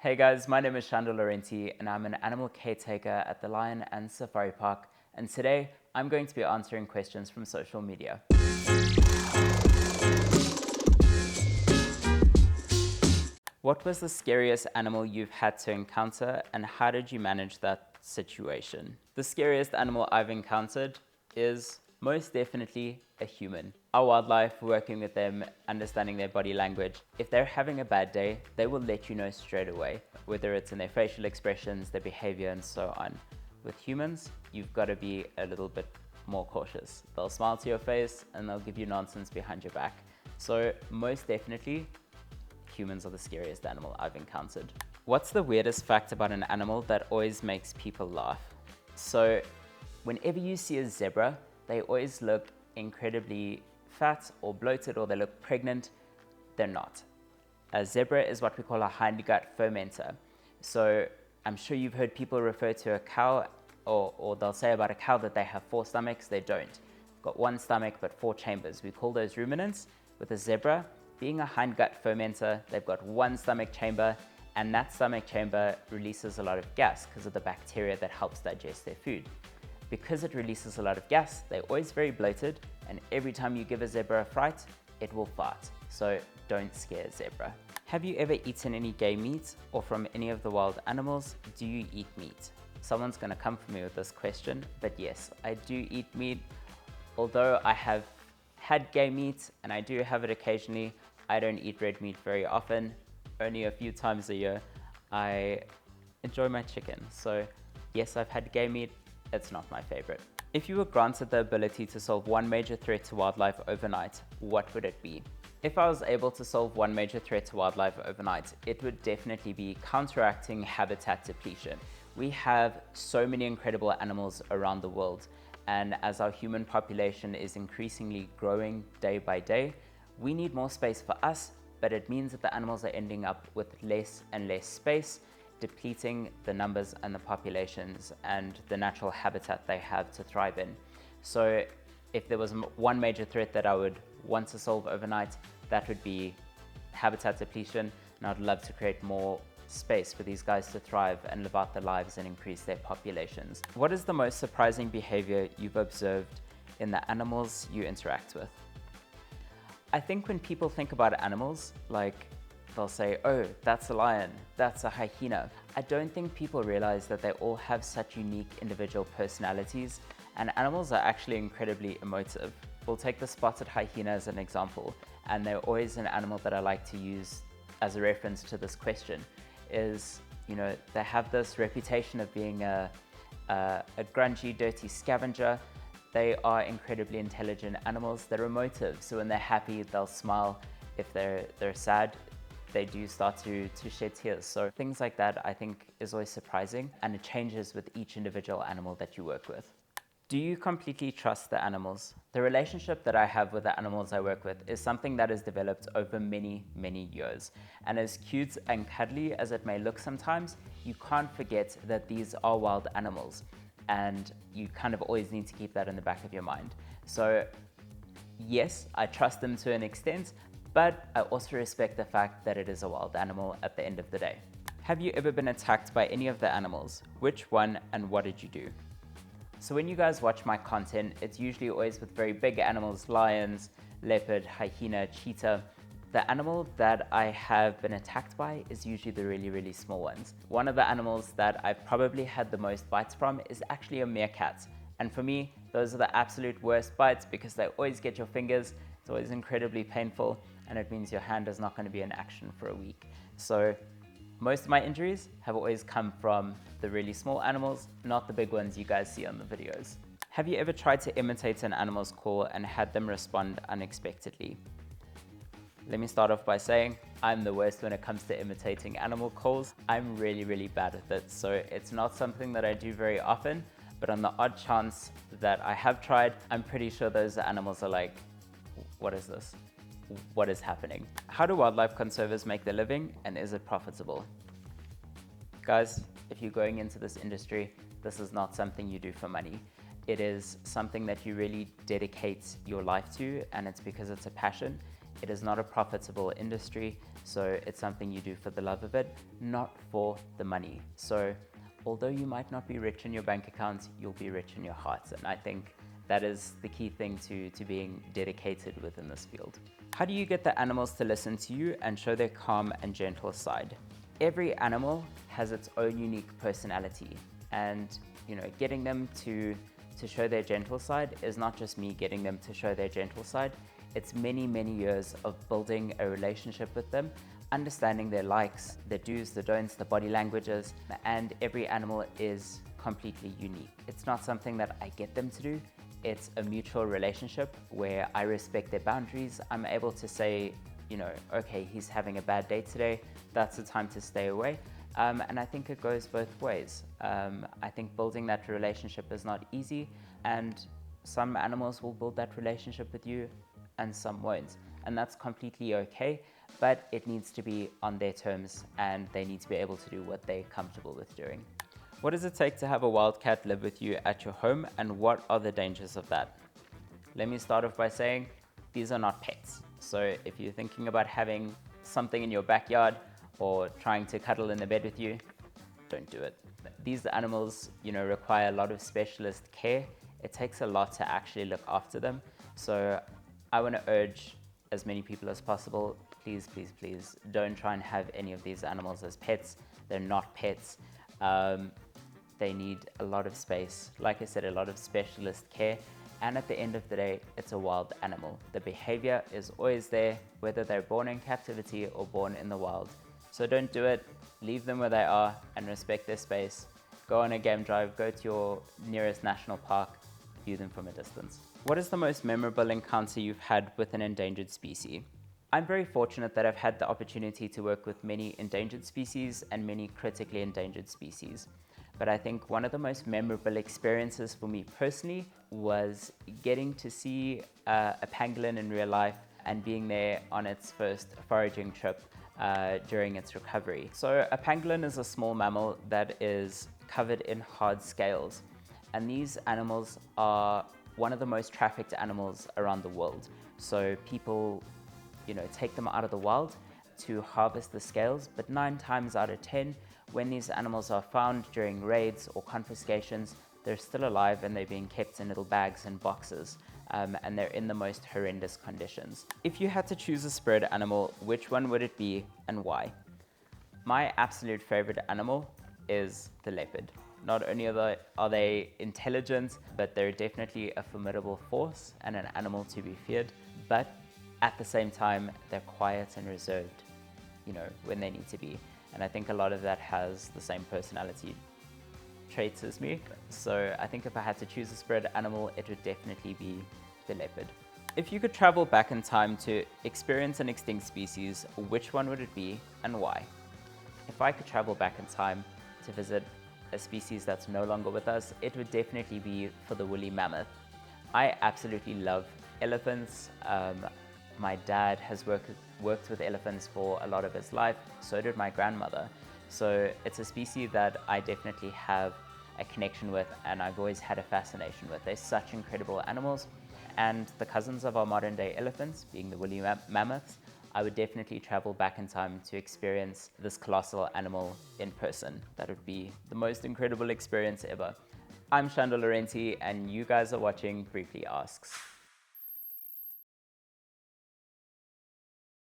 Hey guys, my name is Shandor Larenty and I'm an animal caretaker at the Lion and Safari Park, and today I'm going to be answering questions from social media. What was the scariest animal you've had to encounter and how did you manage that situation? The scariest animal I've encountered is most definitely a human. Our wildlife, working with them, understanding their body language. If they're having a bad day, they will let you know straight away, whether it's in their facial expressions, their behavior, and so on. With humans, you've got to be a little bit more cautious. They'll smile to your face and they'll give you nonsense behind your back. So most definitely, humans are the scariest animal I've encountered. What's the weirdest fact about an animal that always makes people laugh? So whenever you see a zebra, they always look incredibly fat or bloated, or they look pregnant. They're not. A zebra is what we call a hindgut fermenter. So I'm sure you've heard people refer to a cow, or they'll say about a cow that they have 4 stomachs. They don't. They've got 1 stomach but 4 chambers. We call those ruminants. With a zebra, being a hindgut fermenter, they've got 1 stomach chamber, and that stomach chamber releases a lot of gas because of the bacteria that helps digest their food. Because it releases a lot of gas, they're always very bloated, and every time you give a zebra a fright, it will fart. So don't scare a zebra. Have you ever eaten any game meat or from any of the wild animals? Do you eat meat? Someone's gonna come for me with this question, but yes, I do eat meat. Although I have had game meat and I do have it occasionally, I don't eat red meat very often, only a few times a year. I enjoy my chicken, so yes, I've had game meat. It's not my favorite. If you were granted the ability to solve one major threat to wildlife overnight, what would it be? If I was able to solve one major threat to wildlife overnight, it would definitely be counteracting habitat depletion. We have so many incredible animals around the world, and as our human population is increasingly growing day by day, we need more space for us, but it means that the animals are ending up with less and less space, depleting the numbers and the populations and the natural habitat they have to thrive in. So if there was one major threat that I would want to solve overnight, that would be habitat depletion, and I'd love to create more space for these guys to thrive and live out their lives and increase their populations. What is the most surprising behavior you've observed in the animals you interact with? I think when people think about animals, like they'll say, oh, that's a lion, that's a hyena. I don't think people realize that they all have such unique individual personalities, and animals are actually incredibly emotive. We'll take the spotted hyena as an example, and they're always an animal that I like to use as a reference to this question, is, you know, they have this reputation of being a grungy, dirty scavenger. They are incredibly intelligent animals. They're emotive, so when they're happy, they'll smile. If they're sad, they do start to shed tears. So things like that I think is always surprising, and it changes with each individual animal that you work with. Do you completely trust the animals? The relationship that I have with the animals I work with is something that has developed over many, many years. And as cute and cuddly as it may look sometimes, you can't forget that these are wild animals, and you kind of always need to keep that in the back of your mind. So yes, I trust them to an extent, but I also respect the fact that it is a wild animal at the end of the day. Have you ever been attacked by any of the animals? Which one and what did you do? So when you guys watch my content, it's usually always with very big animals, lions, leopard, hyena, cheetah. The animal that I have been attacked by is usually the really, really small ones. One of the animals that I've probably had the most bites from is actually a meerkat. And for me, those are the absolute worst bites because they always get your fingers. It's always incredibly painful, and it means your hand is not going to be in action for a week. So most of my injuries have always come from the really small animals, not the big ones you guys see on the videos. Have you ever tried to imitate an animal's call and had them respond unexpectedly? Let me start off by saying I'm the worst when it comes to imitating animal calls. I'm really, really bad at it, so it's not something that I do very often, but on the odd chance that I have tried, I'm pretty sure those animals are like, what is this? What is happening? How do wildlife conservers make their living, and is it profitable? Guys, if you're going into this industry, this is not something you do for money. It is something that you really dedicate your life to, and it's because it's a passion. It is not a profitable industry, so it's something you do for the love of it, not for the money. So although you might not be rich in your bank account, you'll be rich in your heart. And I think that is the key thing to being dedicated within this field. How do you get the animals to listen to you and show their calm and gentle side? Every animal has its own unique personality, and getting them to show their gentle side is not just me getting them to show their gentle side. It's many, many years of building a relationship with them, understanding their likes, their do's, the don'ts, the body languages, and every animal is completely unique. It's not something that I get them to do. It's a mutual relationship where I respect their boundaries. I'm able to say, okay, he's having a bad day today. That's the time to stay away. And I think it goes both ways. I think building that relationship is not easy, and some animals will build that relationship with you and some won't. And that's completely okay, but it needs to be on their terms and they need to be able to do what they're comfortable with doing. What does it take to have a wild cat live with you at your home, and what are the dangers of that? Let me start off by saying these are not pets. So if you're thinking about having something in your backyard or trying to cuddle in the bed with you, don't do it. These animals, require a lot of specialist care. It takes a lot to actually look after them. So I want to urge as many people as possible, please, please, please don't try and have any of these animals as pets. They're not pets. They need a lot of space. Like I said, a lot of specialist care. And at the end of the day, it's a wild animal. The behavior is always there, whether they're born in captivity or born in the wild. So don't do it. Leave them where they are and respect their space. Go on a game drive, go to your nearest national park, view them from a distance. What is the most memorable encounter you've had with an endangered species? I'm very fortunate that I've had the opportunity to work with many endangered species and many critically endangered species. But I think one of the most memorable experiences for me personally was getting to see a pangolin in real life and being there on its first foraging trip during its recovery. So a pangolin is a small mammal that is covered in hard scales. And these animals are one of the most trafficked animals around the world. So people, take them out of the wild to harvest the scales, but 9 times out of 10, when these animals are found during raids or confiscations, they're still alive and they're being kept in little bags and boxes, and they're in the most horrendous conditions. If you had to choose a spirit animal, which one would it be and why? My absolute favorite animal is the leopard. Not only are they intelligent, but they're definitely a formidable force and an animal to be feared. But at the same time, they're quiet and reserved, when they need to be. And I think a lot of that has the same personality traits as me. So I think if I had to choose a spirit animal, it would definitely be the leopard. If you could travel back in time to experience an extinct species, which one would it be and why? If I could travel back in time to visit a species that's no longer with us, it would definitely be for the woolly mammoth. I absolutely love elephants. My dad has worked with elephants for a lot of his life, so did my grandmother. So it's a species that I definitely have a connection with and I've always had a fascination with. They're such incredible animals, and the cousins of our modern day elephants, being the woolly mammoths, I would definitely travel back in time to experience this colossal animal in person. That would be the most incredible experience ever. I'm Shandor Larenty and you guys are watching Briefly Asks.